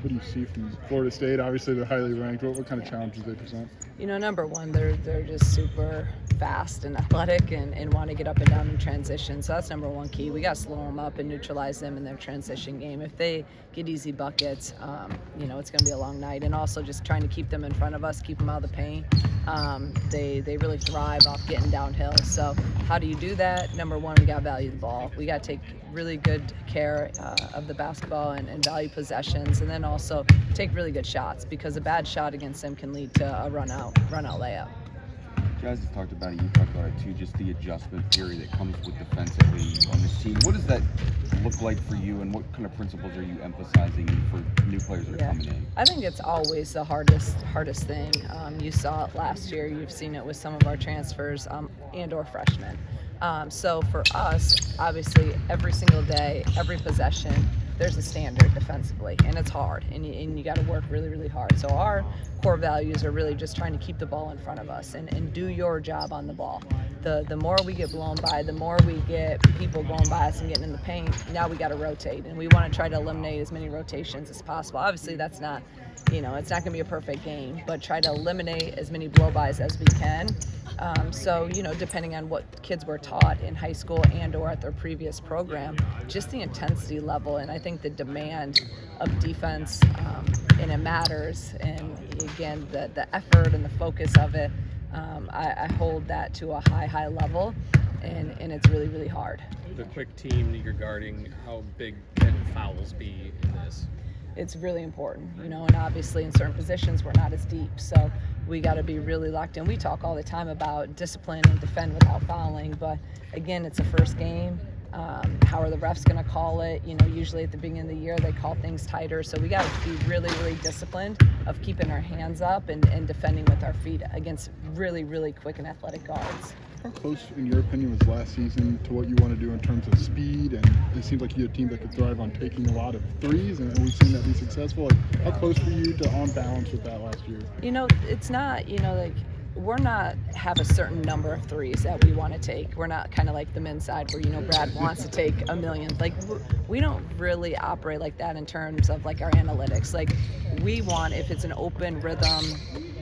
what do you see from Florida State? Obviously, they're highly ranked. What kind of challenges they present? Number one, they're just super fast and athletic and want to get up and down in transition. So that's number one key. We got to slow them up and neutralize them in their transition game. If they get easy buckets, it's going to be a long night. And also just trying to keep them in front of us, keep them out of the paint. They really thrive off getting downhill. So how do you do that? Number one, we got to value the ball. We got to take really good care of the basketball and value possessions, and then also take really good shots, because a bad shot against them can lead to a run out layup. You guys have talked about it. You talked about it too. Just the adjustment period that comes with defensively on this team. What does that look like for you, and what kind of principles are you emphasizing for new players that are coming in? I think it's always the hardest thing. You saw it last year. You've seen it with some of our transfers and/or freshmen. So for us, obviously, every single day, every possession, there's a standard defensively, and it's hard, and you got to work really, really hard. So our core values are really just trying to keep the ball in front of us and do your job on the ball. The more we get blown by, the more we get people going by us and getting in the paint. Now we got to rotate, and we want to try to eliminate as many rotations as possible. Obviously, that's not, it's not going to be a perfect game, but try to eliminate as many blow-bys as we can. So, depending on what kids were taught in high school and or at their previous program, just the intensity level and I think the demand of defense, and it matters. And again, the effort and the focus of it, I hold that to a high level, and it's really, really hard. The quick team that you're guarding, how big can fouls be in this? It's really important, and obviously in certain positions we're not as deep, so we got to be really locked in. We talk all the time about discipline and defend without fouling, but again, it's a first game. How are the refs going to call it? Usually at the beginning of the year they call things tighter, so we got to be really, really disciplined of keeping our hands up and defending with our feet against really, really quick and athletic guards. How close, in your opinion, was last season to what you want to do in terms of speed? And it seems like you're a team that could thrive on taking a lot of threes, and we've seen that be successful. How close were you to on balance with that last year? It's not, we're not have a certain number of threes that we want to take. We're not kind of like the men's side where, Brad wants to take a million. We don't really operate like that in terms of our analytics. We want, if it's an open rhythm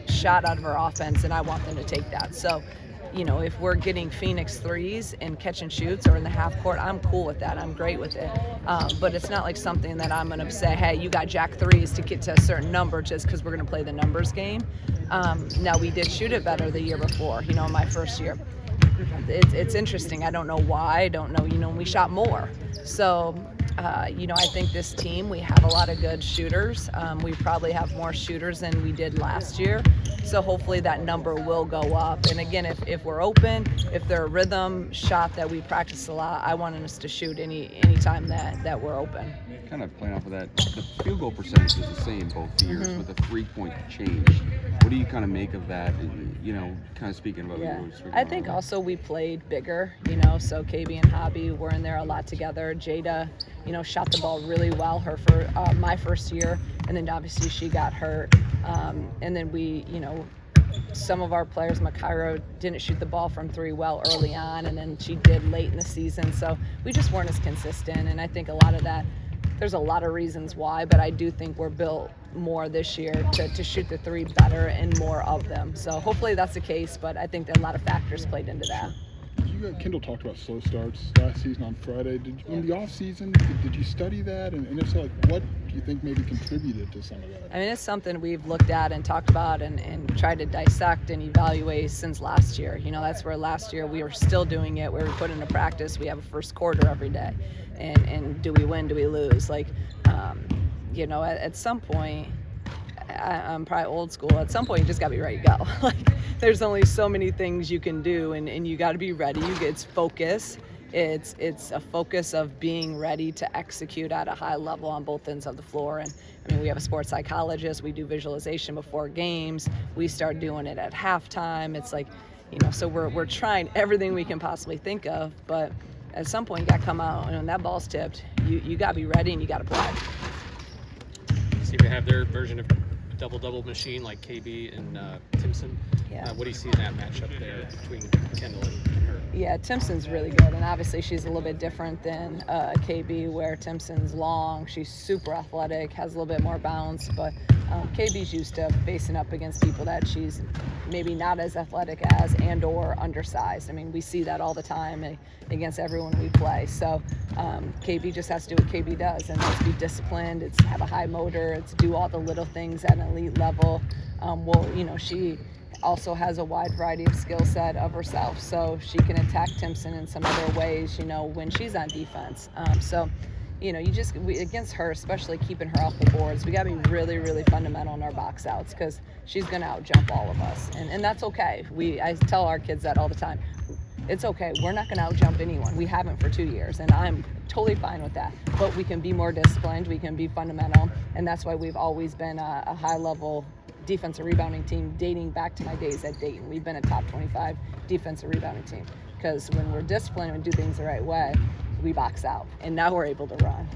shot out of our offense, and I want them to take that. So, if we're getting Phoenix threes and catch and shoots or in the half court, I'm cool with that. I'm great with it. But it's not like something that I'm going to say, hey, you got jack threes to get to a certain number just because we're going to play the numbers game. Now, we did shoot it better the year before, my first year. It's interesting. I don't know why. I don't know, we shot more. So, I think this team, we have a lot of good shooters. We probably have more shooters than we did last year. So hopefully that number will go up. And again, if we're open, if they're a rhythm shot that we practice a lot, I want us to shoot any time that we're open. Kind of playing off of that, the field goal percentage is the same both years, with a 3-point change. What do you kind of make of that? Kind of speaking about what you were speaking I think also we played bigger, so KB and Hobby were in there a lot together. Jada, shot the ball really well for my first year, and then obviously she got hurt. And then we, some of our players, Makaira, didn't shoot the ball from three well early on, and then she did late in the season. So we just weren't as consistent, and I think a lot of that, there's a lot of reasons why, but I do think we're built more this year to shoot the three better and more of them. So hopefully that's the case, but I think that a lot of factors played into that. Kendall talked about slow starts last season on Friday. In the off season, did you study that? And if so, what do you think maybe contributed to some of that? I mean, it's something we've looked at and talked about and tried to dissect and evaluate since last year. That's where last year we were still doing it, where we put into practice. We have a first quarter every day. And do we win, do we lose? At some point, I'm probably old school. At some point, you just got to be ready to go. There's only so many things you can do, and you got to be ready. It's focus. It's a focus of being ready to execute at a high level on both ends of the floor. And we have a sports psychologist. We do visualization before games. We start doing it at halftime. It's so we're trying everything we can possibly think of, but at some point you got to come out, and when that ball's tipped, you got to be ready and you got to play. Seem to have their version of double machine like KB and Timson. Yeah. What do you see in that matchup there between Kendall and her? Yeah, Timson's really good, and obviously she's a little bit different than KB, where Timson's long, she's super athletic, has a little bit more bounce, but KB's used to facing up against people that she's maybe not as athletic as and or undersized. I mean, we see that all the time against everyone we play. So KB just has to do what KB does, and that's be disciplined, it's have a high motor, it's do all the little things at an elite level. She also has a wide variety of skill set of herself, so she can attack Timson in some other ways, when she's on defense. Against her, especially keeping her off the boards, we got to be really, really fundamental in our box outs, because she's going to out-jump all of us, and that's okay. I tell our kids that all the time. It's okay. We're not going to out-jump anyone. We haven't for 2 years, and I'm totally fine with that. But we can be more disciplined. We can be fundamental, and that's why we've always been a high-level defensive rebounding team dating back to my days at Dayton. We've been a top 25 defensive rebounding team, because when we're disciplined and do things the right way, we box out, and now we're able to run.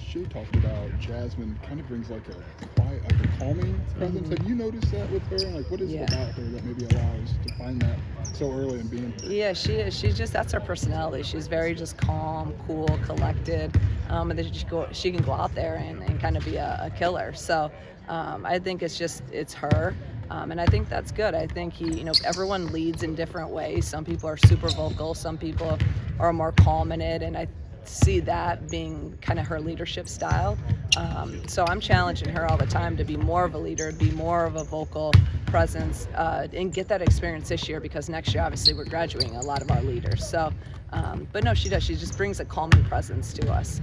Shay talked about Jasmine kind of brings like a quiet, like a calming presence. Have you noticed that with her? Like, what is it about her that maybe allows to find that so early in being here? Yeah, she is. That's her personality. She's very just calm, cool, collected, and then she can go out there and kind of be a killer. So I think it's her. And I think that's good. I think everyone leads in different ways. Some people are super vocal, some people are more calm in it, and I see that being kind of her leadership style. So I'm challenging her all the time to be more of a leader, be more of a vocal presence, and get that experience this year, because next year obviously we're graduating a lot of our leaders. So, but no, she does. She just brings a calming presence to us.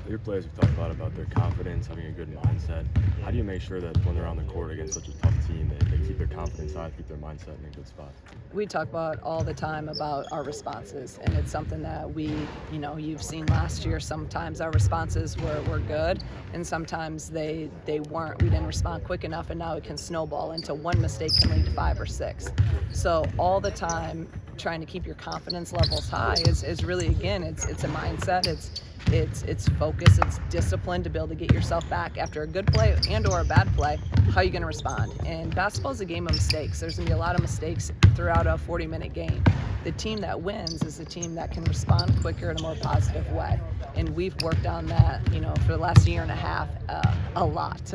Your players have talked a lot about their confidence, having a good mindset. How do you make sure that when they're on the court against such a tough team, they keep their confidence high, keep their mindset in a good spot? We talk about all the time about our responses, and it's something that you've seen last year. Sometimes our responses were good, and sometimes they weren't. We didn't respond quick enough, and now it can snowball into one mistake can lead to 5 or 6. So all the time, trying to keep your confidence levels high is really, again, it's a mindset. It's focus, it's discipline to be able to get yourself back after a good play and or a bad play. How are you going to respond? And basketball is a game of mistakes. There's going to be a lot of mistakes throughout a 40-minute game. The team that wins is the team that can respond quicker in a more positive way. And we've worked on that, for the last year and a half, a lot.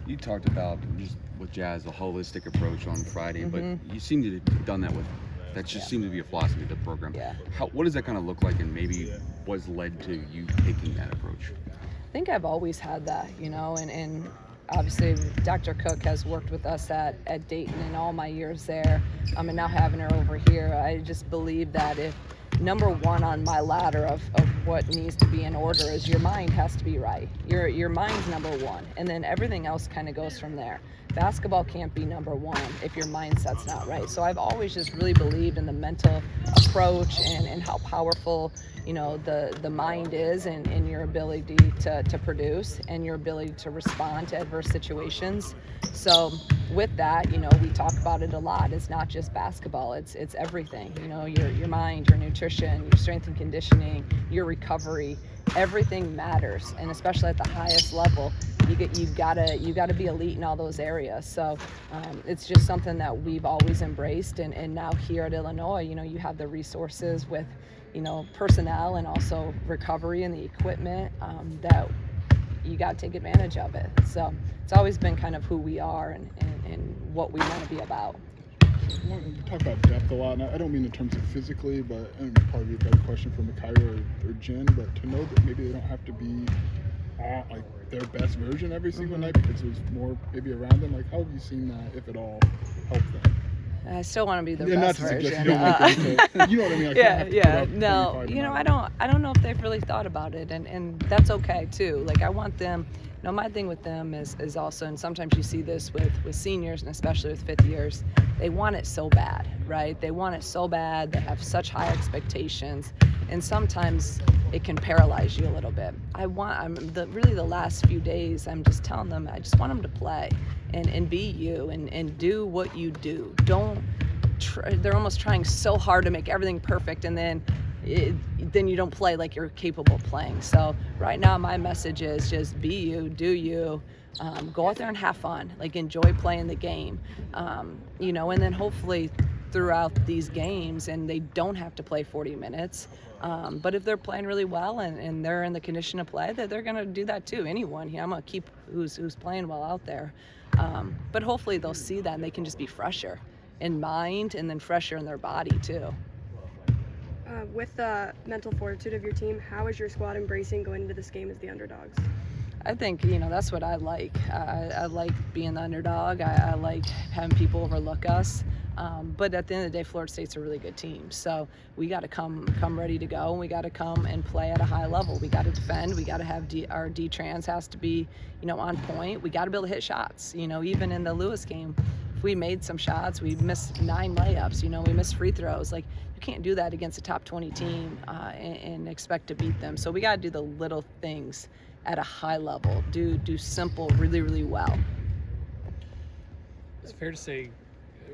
You talked about just with Jazz, a holistic approach on Friday, but you seem to have done that with. That just seems to be a philosophy of the program. Yeah. What does that kind of look like, and maybe what's led to you taking that approach? I think I've always had that, and obviously Dr. Cook has worked with us at Dayton in all my years there, and now having her over here, I just believe that if number one on my ladder of what needs to be in order is your mind has to be right. Your mind's number one, and then everything else kind of goes from there. Basketball can't be number one if your mindset's not right. So I've always just really believed in the mental approach and how powerful the mind is and your ability to produce and your ability to respond to adverse situations. So with that, we talk about it a lot. It's not just basketball, it's everything. Your mind, your nutrition, your strength and conditioning, your recovery, everything matters. And especially at the highest level, you gotta be elite in all those areas. So it's just something that we've always embraced, and now here at Illinois, you have the resources with personnel and also recovery and the equipment that you got to take advantage of it. So it's always been kind of who we are and what we want to be about. We talk about depth a lot, and I don't mean in terms of physically, but probably a better question for Micaiah or Jen, but to know that maybe they don't have to be like their best version every single night because there's more maybe around them. Like, how have you seen that, if at all, help them? I still want to be their not best to suggest version. you don't want them to, you know what I mean? Like, Yeah. No, 25 I don't know if they've really thought about it, and that's okay too. Like, I want them. My thing with them is also, and sometimes you see this with seniors and especially with fifth years, they want it so bad, right? They want it so bad. They have such high expectations, and sometimes it can paralyze you a little bit. Really the last few days, I'm just telling them, I just want them to play and be you and do what you do. They're almost trying so hard to make everything perfect, and then then you don't play like you're capable of playing. So right now my message is just be you, do you, go out there and have fun, like enjoy playing the game, you know, and then hopefully throughout these games, and they don't have to play 40 minutes, but if they're playing really well and they're in the condition to play, that they're going to do that too. Anyone, yeah, I'm going to keep who's playing well out there, but hopefully they'll see that and they can just be fresher in mind and then fresher in their body too. With the mental fortitude of your team, how is your squad embracing going into this game as the underdogs? I think, you know, that's what I like. I like being the underdog. I like having people overlook us. But at the end of the day, Florida State's a really good team. So we got to come ready to go, and we got to come and play at a high level. We got to defend. We got to have our D-trans has to be, you know, on point. We got to be able to hit shots. You know, even in the Lewis game, if we made some shots, we missed 9 layups. You know, we missed free throws. Like, you can't do that against a top 20 team and expect to beat them. So we got to do the little things at a high level. Do simple really, really well. It's fair to say,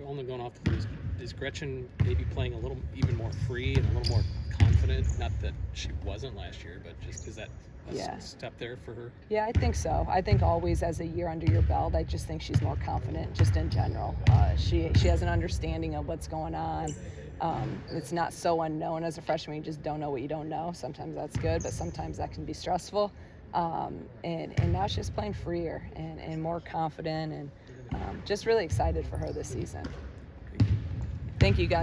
only going off the news, is Gretchen maybe playing a little even more free and a little more confident? Not that she wasn't last year, but just is that a step there for her? Yeah, I think so. I think always as a year under your belt, I just think she's more confident just in general. She has an understanding of what's going on. It's not so unknown as a freshman. You just don't know what you don't know. Sometimes that's good, but sometimes that can be stressful. And now she's playing freer and more confident, and just really excited for her this season. Thank you, guys.